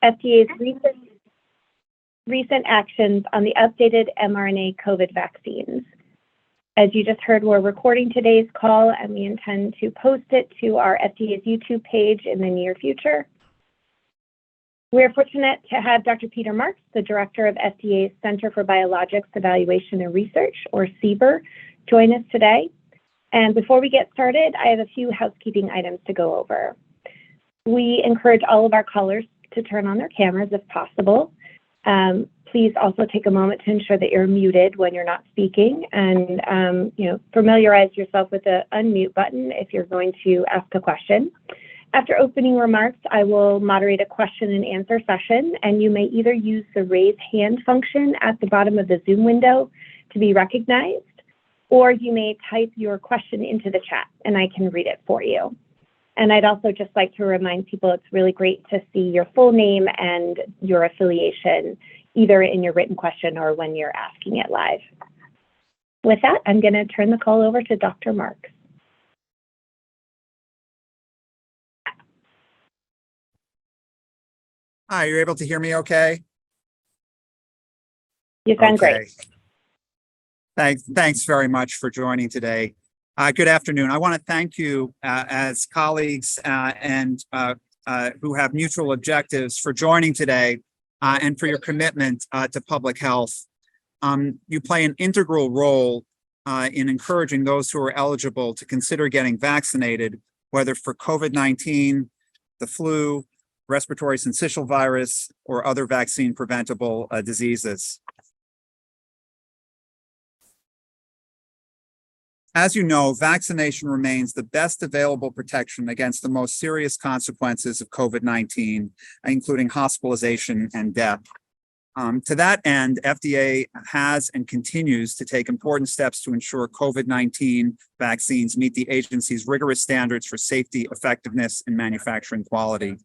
FDA's recent actions on the updated mRNA COVID vaccines. As you just heard, we're recording today's call and we intend to post it to our FDA's YouTube page in the near future. We're fortunate to have Dr. Peter Marks, the director of FDA's Center for Biologics Evaluation and Research, or CBER, join us today. And before we get started, I have a few housekeeping items to go over. We encourage all of our callers to turn on their cameras if possible. Please also take a moment to ensure that you're muted when you're not speaking, and familiarize yourself with the unmute button if you're going to ask a question. After opening remarks, I will moderate a question and answer session, and you may either use the raise hand function at the bottom of the Zoom window to be recognized, or you may type your question into the chat and I can read it for you. And I'd also just like to remind people it's really great to see your full name and your affiliation, either in your written question or when you're asking it live. With that, I'm going to turn the call over to Dr. Marks. Hi, you're able to hear me okay? You sound great. Thanks very much for joining today. Good afternoon. I want to thank you as colleagues and who have mutual objectives for joining today and for your commitment to public health. You play an integral role in encouraging those who are eligible to consider getting vaccinated, whether for COVID-19, the flu, respiratory syncytial virus, or other vaccine-preventable diseases. As you know, vaccination remains the best available protection against the most serious consequences of COVID-19, including hospitalization and death. To that end, FDA has and continues to take important steps to ensure COVID-19 vaccines meet the agency's rigorous standards for safety, effectiveness, and manufacturing quality.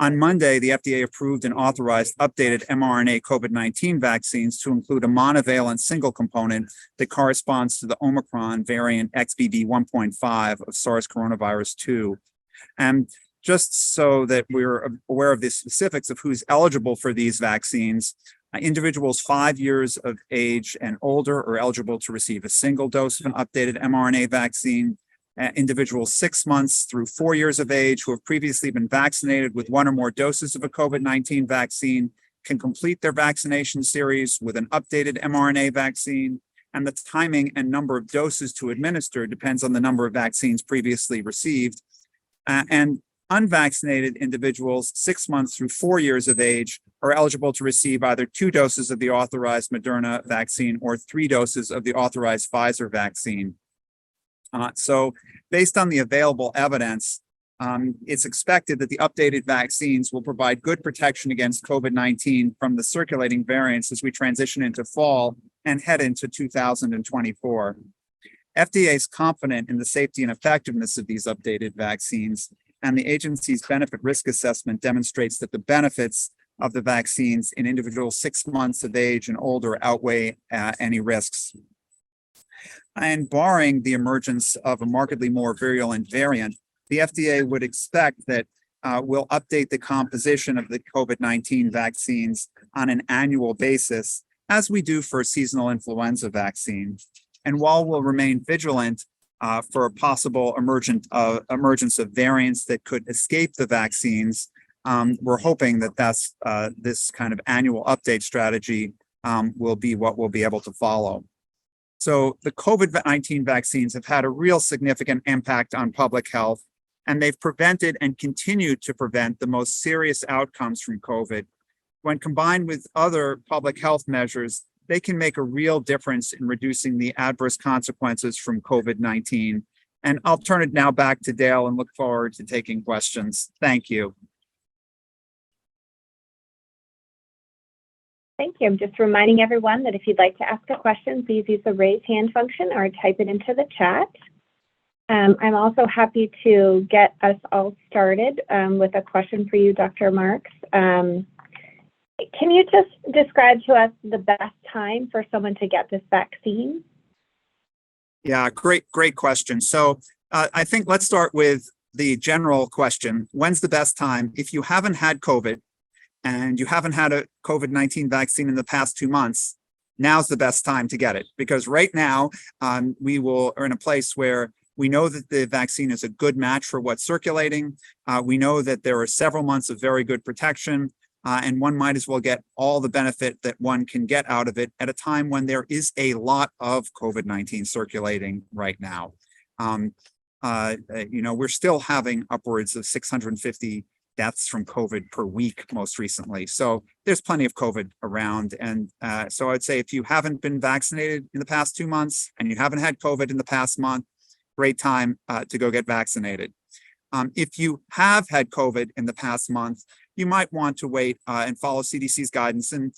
On Monday, the FDA approved and authorized updated mRNA COVID-19 vaccines to include a monovalent single component that corresponds to the Omicron variant XBB 1.5 of SARS coronavirus 2. And just so that we're aware of the specifics of who's eligible for these vaccines, individuals 5 years of age and older are eligible to receive a single dose of an updated mRNA vaccine. Individuals 6 months through 4 years of age who have previously been vaccinated with one or more doses of a COVID-19 vaccine can complete their vaccination series with an updated mRNA vaccine, and the timing and number of doses to administer depends on the number of vaccines previously received. And unvaccinated individuals 6 months through 4 years of age are eligible to receive either 2 doses of the authorized Moderna vaccine or 3 doses of the authorized Pfizer vaccine. So based on the available evidence, it's expected that the updated vaccines will provide good protection against COVID-19 from the circulating variants as we transition into fall and head into 2024. FDA is confident in the safety and effectiveness of these updated vaccines, and the agency's benefit risk assessment demonstrates that the benefits of the vaccines in individuals 6 months of age and older outweigh any risks. And barring the emergence of a markedly more virulent variant, the FDA would expect that we'll update the composition of the COVID-19 vaccines on an annual basis, as we do for seasonal influenza vaccine. And while we'll remain vigilant for a possible emergence of variants that could escape the vaccines, we're hoping that this kind of annual update strategy will be what we'll be able to follow. So the COVID-19 vaccines have had a real significant impact on public health, and they've prevented and continue to prevent the most serious outcomes from COVID. When combined with other public health measures, they can make a real difference in reducing the adverse consequences from COVID-19. And I'll turn it now back to Dale and look forward to taking questions. Thank you. Thank you. I'm just reminding everyone that if you'd like to ask a question, please use the raise hand function or type it into the chat. I'm also happy to get us all started with a question for you, Dr. Marks. Can you just describe to us the best time for someone to get this vaccine? Yeah, great question. So I think let's start with the general question. When's the best time? If you haven't had COVID, and you haven't had a COVID-19 vaccine in the past 2 months, now's the best time to get it, because right now we are in a place where we know that the vaccine is a good match for what's circulating. We know that there are several months of very good protection, and one might as well get all the benefit that one can get out of it at a time when there is a lot of COVID-19 circulating right now. We're still having upwards of 650 deaths from COVID per week most recently. So there's plenty of COVID around. And so I'd say if you haven't been vaccinated in the past 2 months and you haven't had COVID in the past month, great time to go get vaccinated. If you have had COVID in the past month, you might want to wait and follow CDC's guidance and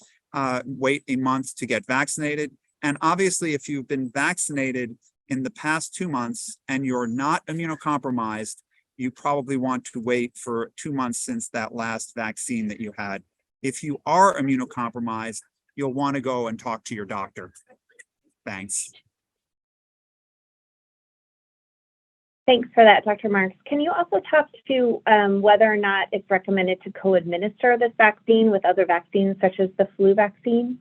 wait a month to get vaccinated. And obviously, if you've been vaccinated in the past 2 months and you're not immunocompromised, you probably want to wait for 2 months since that last vaccine that you had. If you are immunocompromised, you'll want to go and talk to your doctor. Thanks. Thanks for that, Dr. Marks. Can you also talk to whether or not it's recommended to co-administer this vaccine with other vaccines, such as the flu vaccine?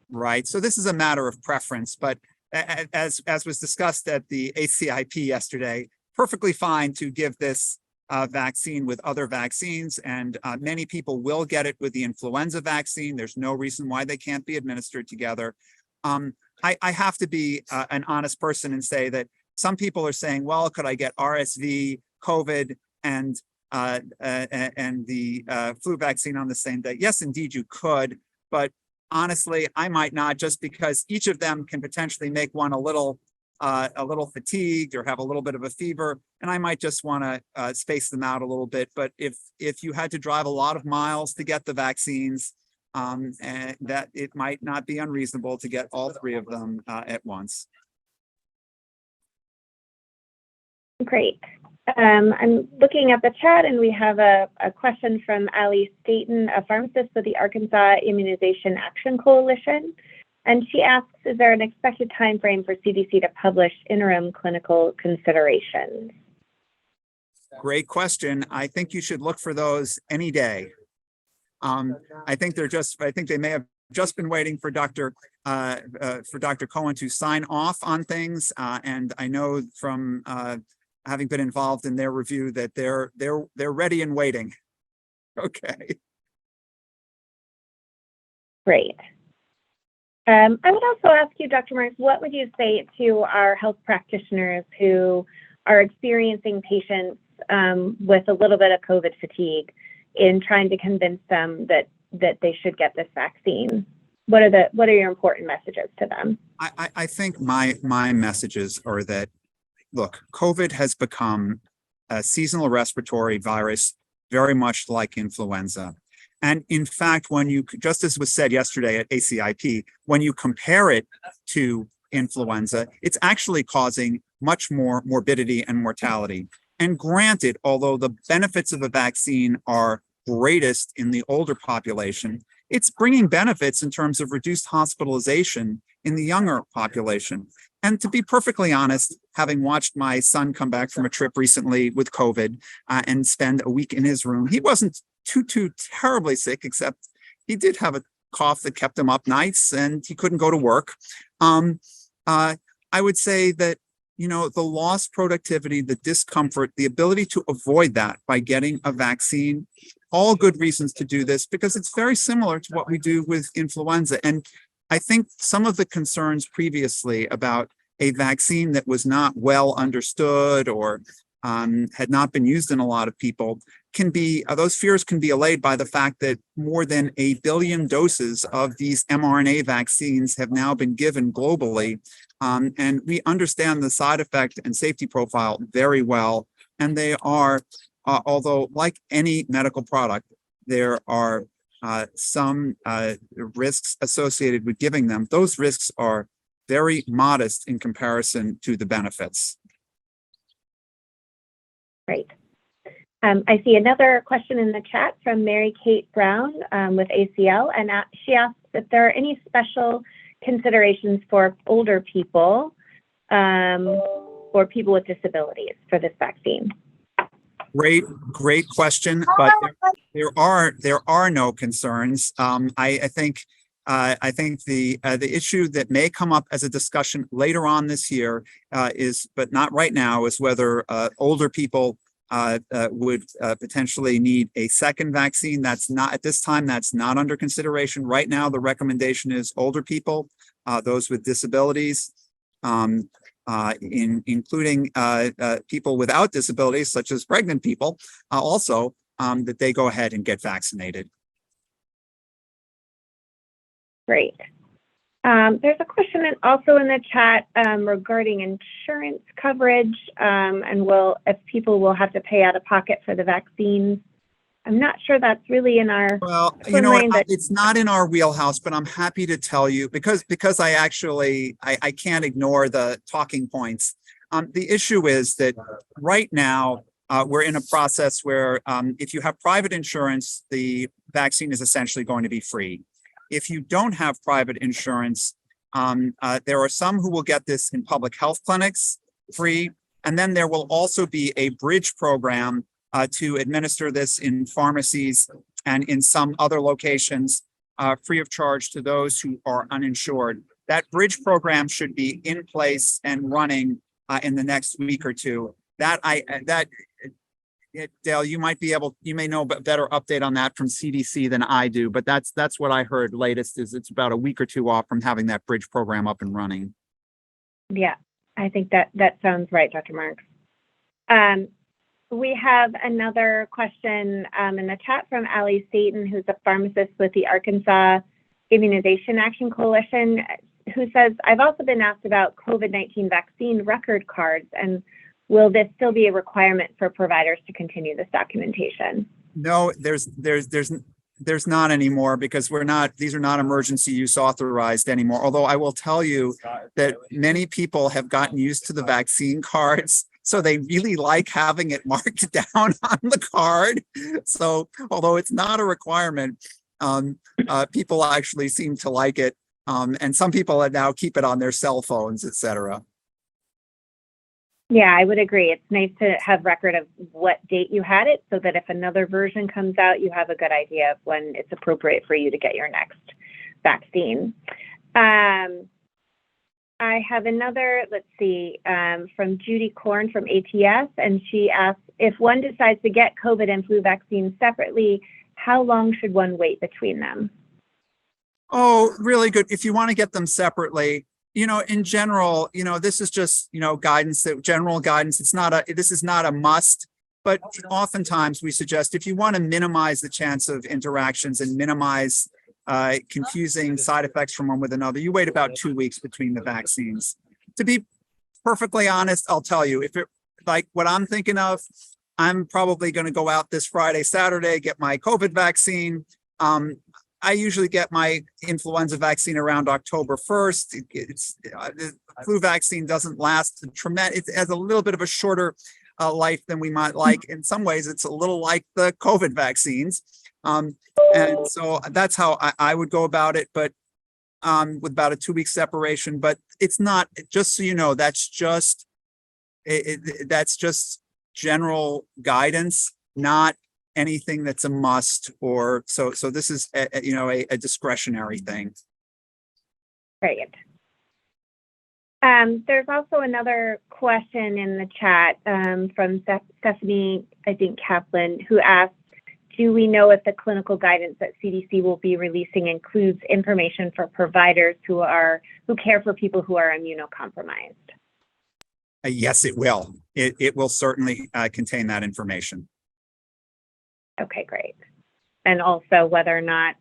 Right. So this is a matter of preference, but as was discussed at the ACIP yesterday, perfectly fine to give this vaccine with other vaccines, and many people will get it with the influenza vaccine. There's no reason why they can't be administered together. I have to be an honest person and say that some people are saying, well, could I get RSV, COVID, and the flu vaccine on the same day? Yes, indeed, you could. But honestly, I might not, just because each of them can potentially make one a little fatigued or have a little bit of a fever, and I might just want to space them out a little bit. But if you had to drive a lot of miles to get the vaccines, and that it might not be unreasonable to get all three of them at once. Great. I'm looking at the chat, and we have a question from Ali Staten, a pharmacist with the Arkansas Immunization Action Coalition. And she asks, is there an expected time frame for CDC to publish interim clinical considerations? Great question. I think you should look for those any day. I think they may have just been waiting for Dr. Cohen to sign off on things. And I know from having been involved in their review that they're ready and waiting. Okay. Great. I would also ask you, Dr. Marks, what would you say to our health practitioners who are experiencing patients with a little bit of COVID fatigue in trying to convince them that they should get this vaccine? What are your important messages to them? I think my messages are that, look, COVID has become a seasonal respiratory virus, very much like influenza. And in fact, when you, just as was said yesterday at ACIP, when you compare it to influenza, it's actually causing much more morbidity and mortality. And granted, although the benefits of a vaccine are greatest in the older population, it's bringing benefits in terms of reduced hospitalization in the younger population. And to be perfectly honest, having watched my son come back from a trip recently with COVID and spend a week in his room, he wasn't too terribly sick, except he did have a cough that kept him up nights and he couldn't go to work. I would say that, you know, the lost productivity, the discomfort, the ability to avoid that by getting a vaccine, all good reasons to do this, because it's very similar to what we do with influenza. And I think some of the concerns previously about a vaccine that was not well understood or had not been used in a lot of people can be, those fears can be allayed by the fact that more than 1 billion doses of these mRNA vaccines have now been given globally. And we understand the side effect and safety profile very well. And they are, although like any medical product, there are some risks associated with giving them. Those risks are very modest in comparison to the benefits. Great. I see another question in the chat from Mary Kate Brown with ACL, and she asks if there are any special considerations for older people or people with disabilities for this vaccine. Great question, but there are no concerns. I think the issue that may come up as a discussion later on this year but not right now, is whether older people would potentially need a second vaccine. That's not at this time. That's not under consideration right now. The recommendation is older people, those with disabilities, including people without disabilities, such as pregnant people, also that they go ahead and get vaccinated. Great. There's a question also in the chat regarding insurance coverage and if people will have to pay out of pocket for the vaccines. I'm not sure that's really in our it's not in our wheelhouse, but I'm happy to tell you because I can't ignore the talking points. The issue is that right now we're in a process where if you have private insurance, the vaccine is essentially going to be free. If you don't have private insurance, there are some who will get this in public health clinics free. And then there will also be a bridge program to administer this in pharmacies and in some other locations free of charge to those who are uninsured. That bridge program should be in place and running in the next week or two. Dale, you may know a better update on that from CDC than I do, but that's what I heard latest is it's about a week or two off from having that bridge program up and running. Yeah, I think that sounds right, Dr. Marks. We have another question in the chat from Allie Staten, who's a pharmacist with the Arkansas Immunization Action Coalition, who says, I've also been asked about COVID-19 vaccine record cards, and will this still be a requirement for providers to continue this documentation? No, there's not anymore because these are not emergency use authorized anymore. Although I will tell you that many people have gotten used to the vaccine cards, so they really like having it marked down on the card. So although it's not a requirement, people actually seem to like it. And some people now keep it on their cell phones, etc. Yeah, I would agree. It's nice to have record of what date you had it so that if another version comes out, you have a good idea of when it's appropriate for you to get your next vaccine. I have another, from Judy Korn from ATS, and she asks, if one decides to get COVID and flu vaccines separately, how long should one wait between them? Oh, really good. If you want to get them separately, in general, this is just, guidance, general guidance. This is not a must, but oftentimes we suggest if you want to minimize the chance of interactions and minimize confusing side effects from one with another, you wait about 2 weeks between the vaccines. To be perfectly honest, I'll tell you, if it like what I'm thinking of, I'm probably going to go out this Friday, Saturday, get my COVID vaccine. I usually get my influenza vaccine around October 1st. The flu vaccine doesn't last tremendous. It has a little bit of a shorter life than we might like. In some ways, it's a little like the COVID vaccines. And so that's how I would go about it, but with about a 2-week separation. But it's not, just so you know, that's just general guidance, not anything that's a must, or so this is a discretionary thing. Great. There's also another question in the chat from Stephanie, I think Kaplan, who asked, do we know if the clinical guidance that CDC will be releasing includes information for providers who care for people who are immunocompromised? Yes, it will. It will certainly contain that information. Okay, great. And also whether or not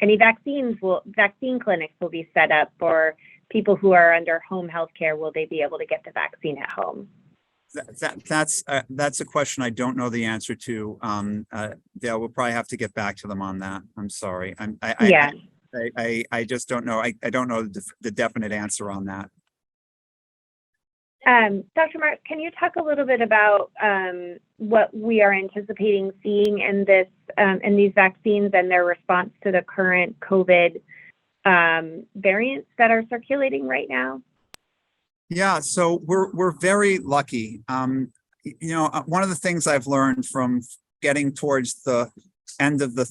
any vaccine clinics will be set up for people who are under home health care. Will they be able to get the vaccine at home? That's a question I don't know the answer to. Dale, we'll probably have to get back to them on that. I'm sorry. I just don't know. I don't know the definite answer on that. Dr. Marks, can you talk a little bit about what we are anticipating seeing in these vaccines and their response to the current COVID variants that are circulating right now? Yeah, so we're very lucky. one of the things I've learned from getting towards the end of the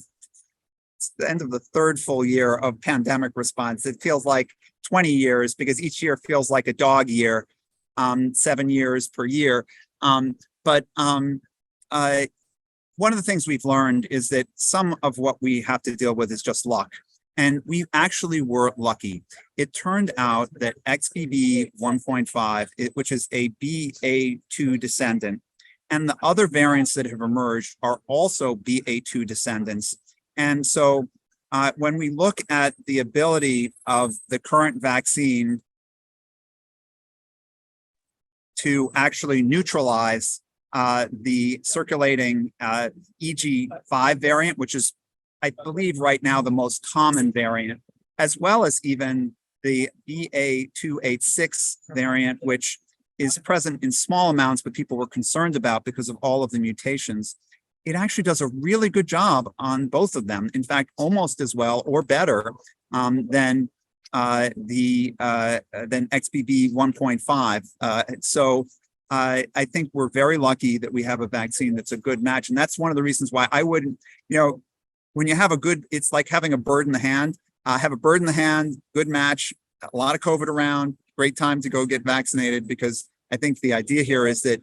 third full year of pandemic response, it feels like 20 years because each year feels like a dog year, 7 years per year. But one of the things we've learned is that some of what we have to deal with is just luck. And we actually were lucky. It turned out that XBB 1.5, which is a BA2 descendant, and the other variants that have emerged are also BA2 descendants. And so when we look at the ability of the current vaccine to actually neutralize the circulating EG5 variant, which is, I believe, right now the most common variant, as well as even the BA286 variant, which is present in small amounts, but people were concerned about because of all of the mutations. It actually does a really good job on both of them. In fact, almost as well or better than XBB 1.5. So I think we're very lucky that we have a vaccine that's a good match. And that's one of the reasons why I wouldn't, when you have a good, it's like having a bird in the hand. Have a bird in the hand, good match, a lot of COVID around, great time to go get vaccinated, because I think the idea here is that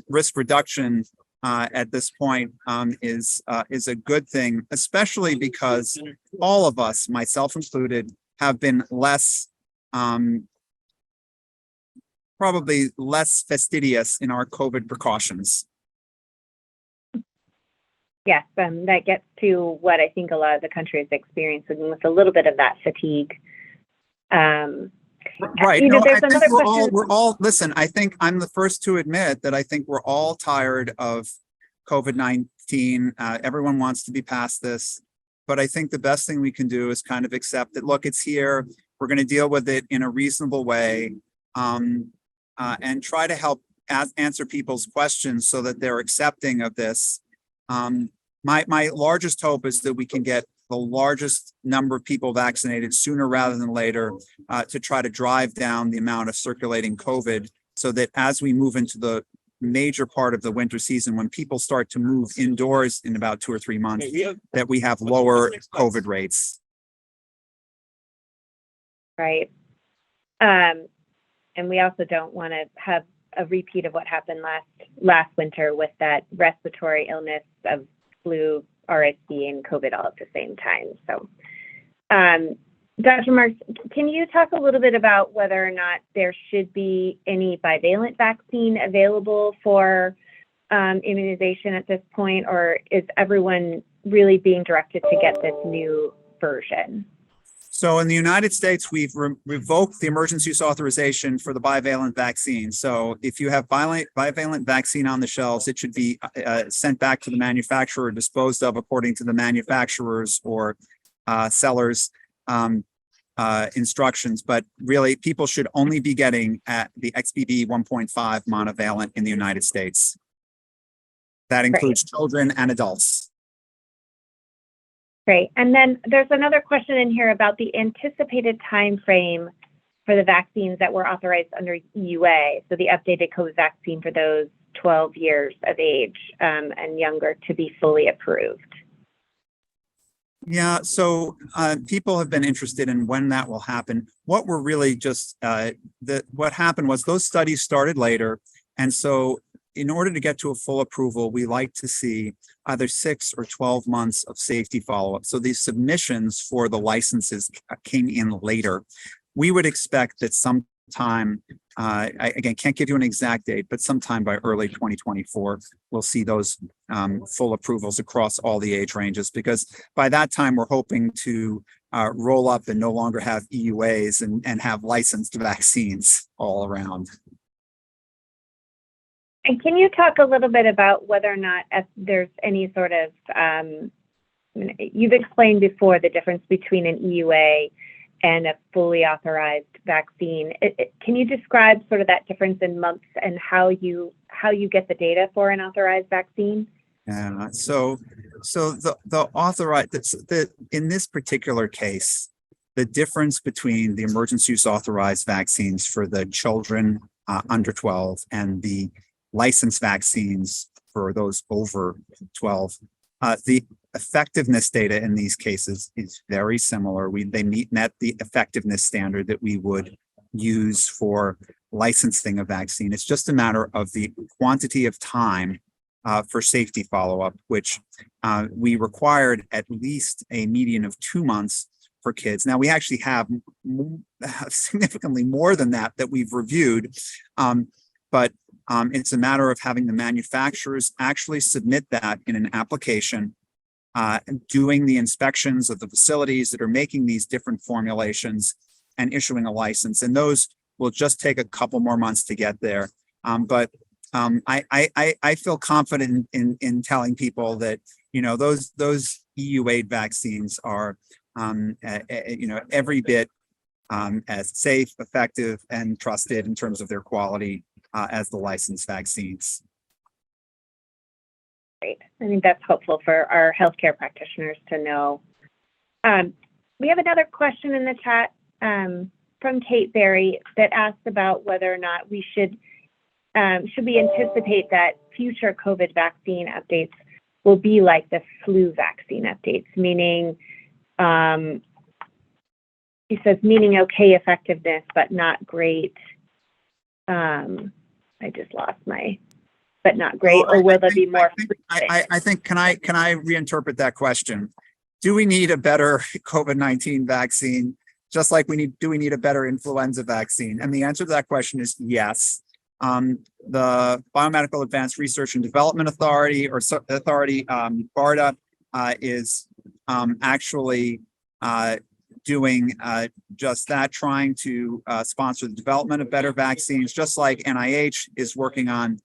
risk reduction at this point is a good thing, especially because all of us, myself included, have been probably less fastidious in our COVID precautions. Yes, that gets to what I think a lot of the country is experiencing, with a little bit of that fatigue. Right. No, I think we're all, listen, I think I'm the first to admit that I think we're all tired of COVID-19. Everyone wants to be past this, but I think the best thing we can do is kind of accept that, look, it's here. We're going to deal with it in a reasonable way, and try to help answer people's questions so that they're accepting of this. My largest hope is that we can get the largest number of people vaccinated sooner rather than later, to try to drive down the amount of circulating COVID, so that as we move into the major part of the winter season, when people start to move indoors in about 2 or 3 months, that we have lower COVID rates. Right. And we also don't want to have a repeat of what happened last winter with that respiratory illness of flu, RSV, and COVID all at the same time. So, Dr. Marks, can you talk a little bit about whether or not there should be any bivalent vaccine available for immunization at this point, or is everyone really being directed to get this new version? So in the United States, we've revoked the emergency use authorization for the bivalent vaccine. So if you have bivalent vaccine on the shelves, it should be sent back to the manufacturer, disposed of according to the manufacturer's or seller's instructions. But really, people should only be getting the XBB 1.5 monovalent in the United States. That includes children and adults. Great. And then there's another question in here about the anticipated time frame for the vaccines that were authorized under EUA, so the updated COVID vaccine for those 12 years of age and younger to be fully approved. Yeah, so people have been interested in when that will happen. What we're really just, what happened was those studies started later. And so in order to get to a full approval, we like to see either 6 or 12 months of safety follow-up. So these submissions for the licenses came in later. We would expect that sometime, I again can't give you an exact date, but sometime by early 2024, we'll see those full approvals across all the age ranges, because by that time, we're hoping to roll up and no longer have EUAs and have licensed vaccines all around. And can you talk a little bit about whether or not there's any sort of, you've explained before the difference between an EUA and a fully authorized vaccine. Can you describe sort of that difference in months and how you get the data for an authorized vaccine? Yeah, so the authorized, in this particular case, the difference between the emergency use authorized vaccines for the children under 12 and the licensed vaccines for those over 12. The effectiveness data in these cases is very similar. They met the effectiveness standard that we would use for licensing a vaccine. It's just a matter of the quantity of time for safety follow-up, which we required at least a median of 2 months for kids. Now, we actually have significantly more than that we've reviewed, but it's a matter of having the manufacturers actually submit that in an application, doing the inspections of the facilities that are making these different formulations and issuing a license. And those will just take a couple more months to get there. But I feel confident in telling people that, those EU-aid vaccines are, every bit as safe, effective, and trusted in terms of their quality as the licensed vaccines. Great. I think that's helpful for our healthcare practitioners to know. We have another question in the chat from Kate Berry that asks about whether or not we should we anticipate that future COVID vaccine updates will be like the flu vaccine updates, meaning, he says, meaning okay effectiveness, but not great. I just lost but not great, or will there be more? I think, can I reinterpret that question? Do we need a better COVID-19 vaccine, just like do we need a better influenza vaccine? And the answer to that question is yes. The Biomedical Advanced Research and Development Authority, BARDA, is actually doing just that, trying to sponsor the development of better vaccines, just like NIH is working on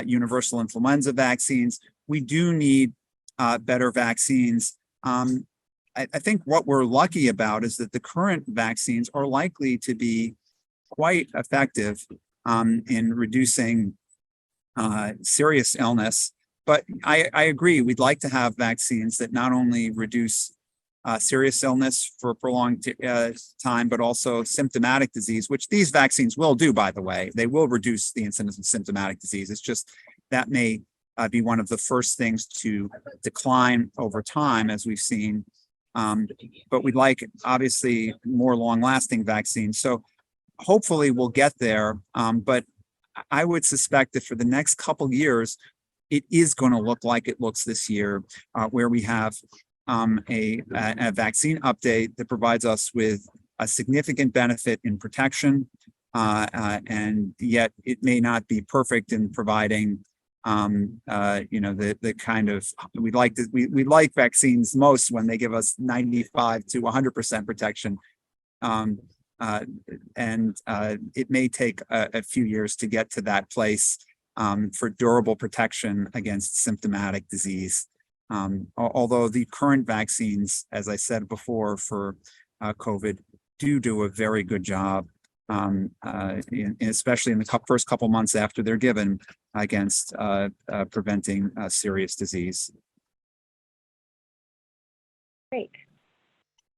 universal influenza vaccines. We do need better vaccines. I think what we're lucky about is that the current vaccines are likely to be quite effective in reducing serious illness. But I agree, we'd like to have vaccines that not only reduce serious illness for a prolonged time, but also symptomatic disease, which these vaccines will do, by the way. They will reduce the incidence of symptomatic disease. It's just that may be one of the first things to decline over time, as we've seen. But we'd like, obviously, more long-lasting vaccines. So hopefully we'll get there. But I would suspect that for the next couple years, it is going to look like it looks this year, where we have a vaccine update that provides us with a significant benefit in protection, and yet it may not be perfect in providing the kind of, we like vaccines most when they give us 95 to 100% protection, and it may take a few years to get to that place for durable protection against symptomatic disease. Although the current vaccines, as I said before, for COVID do a very good job, especially in the first couple months after they're given, against preventing serious disease. Great.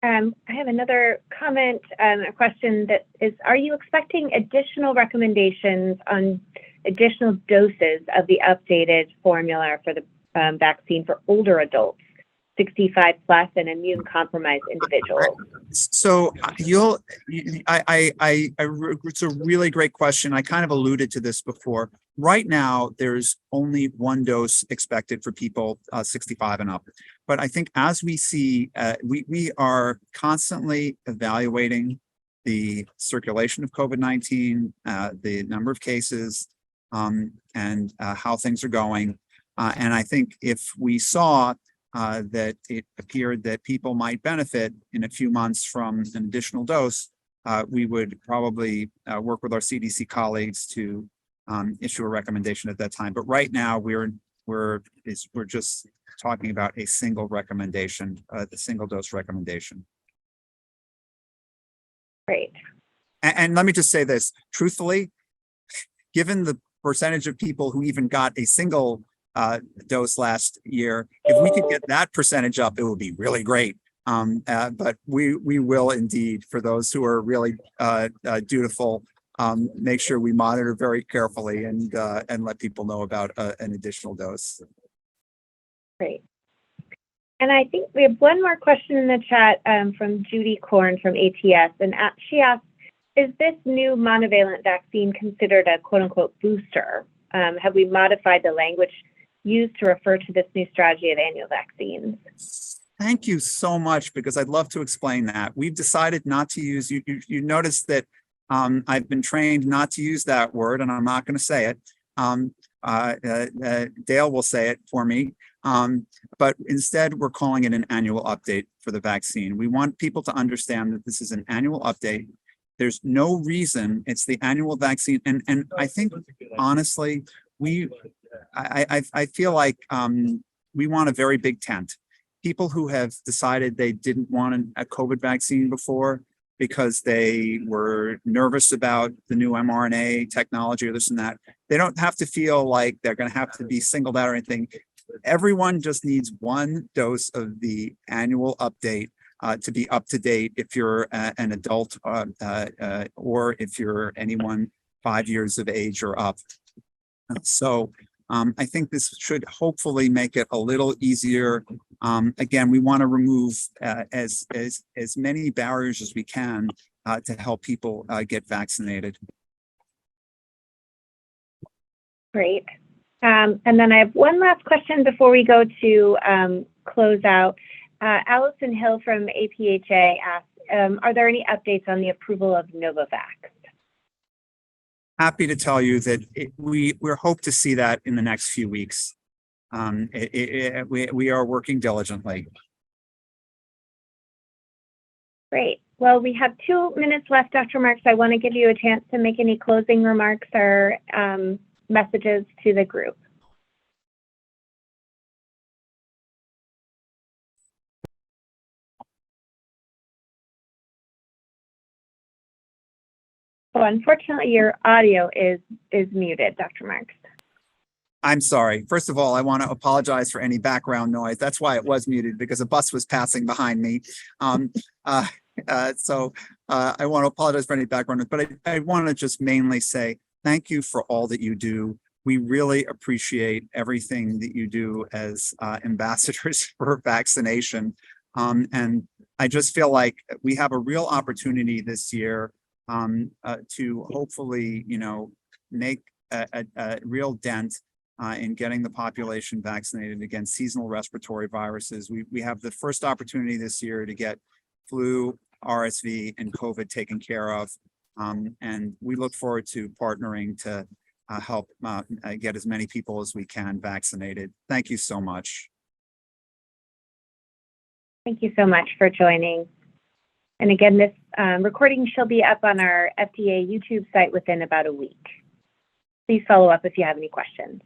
I have another comment, a question that is, are you expecting additional recommendations on additional doses of the updated formula for the vaccine for older adults, 65 plus, and immune compromised individuals? So it's a really great question. I kind of alluded to this before. Right now, there's only one dose expected for people 65 and up. But I think as we see, we are constantly evaluating the circulation of COVID-19, the number of cases, and how things are going. And I think if we saw that it appeared that people might benefit in a few months from an additional dose, we would probably work with our CDC colleagues to issue a recommendation at that time. But right now, we're just talking about a single recommendation, the single dose recommendation. Great. And let me just say this, truthfully, given the percentage of people who even got a single dose last year, if we could get that percentage up, it would be really great. But we will indeed, for those who are really dutiful, make sure we monitor very carefully and let people know about an additional dose. Great. And I think we have one more question in the chat from Judy Korn from ATS. And she asks, is this new monovalent vaccine considered a quote unquote booster? Have we modified the language used to refer to this new strategy of annual vaccines? Thank you so much, because I'd love to explain that. We've decided not to use, you notice that I've been trained not to use that word, and I'm not going to say it. Dale will say it for me. But instead, we're calling it an annual update for the vaccine. We want people to understand that this is an annual update. There's no reason it's the annual vaccine. And I think, honestly, I feel like we want a very big tent. People who have decided they didn't want a COVID vaccine before because they were nervous about the new mRNA technology or this and that, they don't have to feel like they're going to have to be singled out or anything. Everyone just needs one dose of the annual update to be up to date if you're an adult or if you're anyone 5 years of age or up. So I think this should hopefully make it a little easier. Again, we want to remove as many barriers as we can to help people get vaccinated. Great. And then I have one last question before we go to close out. Allison Hill from APHA asked, are there any updates on the approval of Novavax? Happy to tell you that we hope to see that in the next few weeks. We are working diligently. Great. Well, we have 2 minutes left, Dr. Marks. I want to give you a chance to make any closing remarks or messages to the group. Oh, unfortunately, your audio is muted, Dr. Marks. I'm sorry. First of all, I want to apologize for any background noise. That's why it was muted, because a bus was passing behind me. So I want to apologize for any background noise, but I want to just mainly say thank you for all that you do. We really appreciate everything that you do as ambassadors for vaccination. And I just feel like we have a real opportunity this year to hopefully, make a real dent in getting the population vaccinated against seasonal respiratory viruses. We have the first opportunity this year to get flu, RSV, and COVID taken care of. And we look forward to partnering to help get as many people as we can vaccinated. Thank you so much. Thank you so much for joining. And again, this recording shall be up on our FDA YouTube site within about a week. Please follow up if you have any questions.